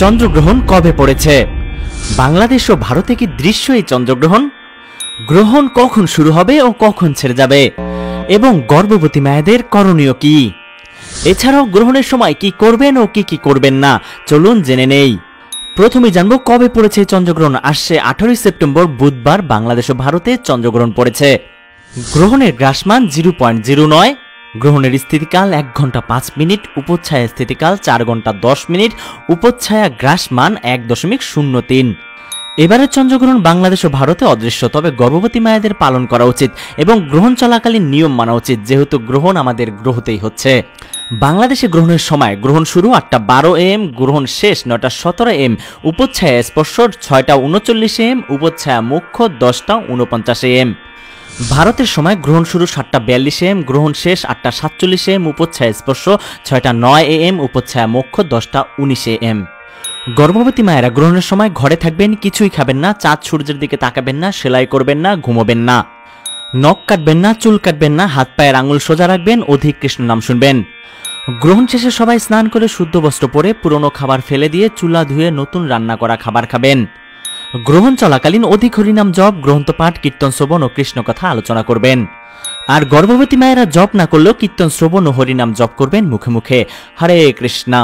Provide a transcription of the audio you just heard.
চন্দ্রগ্রহণ কবে পড়েছে? বাংলাদেশ ও ভারতে কি দৃশ্য এই চন্দ্রগ্রহণ? গ্রহণ কখন শুরু হবে ও কখন ছেড়ে যাবে? এবং গর্ভবতী মায়েদের করণীয় কি? এছাড়াও গ্রহণের সময় কি করবেন ও কি করবেন না, চলুন জেনে নেই। প্রথমে জানবো কবে পড়েছে চন্দ্রগ্রহণ। আসছে 18 সেপ্টেম্বর বুধবার বাংলাদেশ ও ভারতে চন্দ্রগ্রহণ পড়েছে। গ্রহণের গ্রাসমান 0.09, গ্রহণের স্থিতিকাল 1 ঘন্টা 5 মিনিট, উপচ্ছায়া স্থিতিকাল 4 ঘন্টা 10 মিনিট, উপচ্ছায়া গ্রাসমান 1.03। এবারের চন্দ্রগ্রহণ বাংলাদেশ ও ভারতে অদৃশ্য, তবে গর্ভবতী মায়েদের পালন করা উচিত এবং গ্রহণ চলাকালীন নিয়ম মানা উচিত, যেহেতু গ্রহণ আমাদের গ্রহতেই হচ্ছে। বাংলাদেশে গ্রহণের সময় গ্রহণ শুরু 8:12 AM, গ্রহণ শেষ 9:17 AM, উপচ্ছায়া স্পর্শ 6:39 AM, উপচ্ছায়া মুখ্য 10:49 AM। ভারতের সময় গ্রহণ শুরু 7:42 AM, গ্রহণ শেষ 8:47 AM, উপচ্ছায়া স্পর্শ 6:09 AM, উপচ্ছায়া মুখ্য 10:19 AM। গর্ভবতী মায়েরা গ্রহণের সময় ঘরে থাকবেন, কিছুই খাবেন না, চাঁদ সূর্যের দিকে তাকাবেন না, সেলাই করবেন না, ঘুমোবেন না, নখ কাটবেন না, চুল কাটবেন না, হাত পায়ের আঙুল সোজা রাখবেন, অধিক কৃষ্ণ নাম শুনবেন। গ্রহণ শেষে সবাই স্নান করে শুদ্ধ বস্ত্র পরে পুরনো খাবার ফেলে দিয়ে চুলা ধুয়ে নতুন রান্না করা খাবার খাবেন। গ্রহণ চলাকালীন অধিক হরিনাম জপ, গ্রন্থ পাঠ, কীর্তন শ্রবণ ও কৃষ্ণ কথা আলোচনা করবেন। আর গর্ভবতী মায়েরা জপ না করলেও কীর্তন শ্রবণ ও হরিনাম জপ করবেন মুখে মুখে। হরে কৃষ্ণা।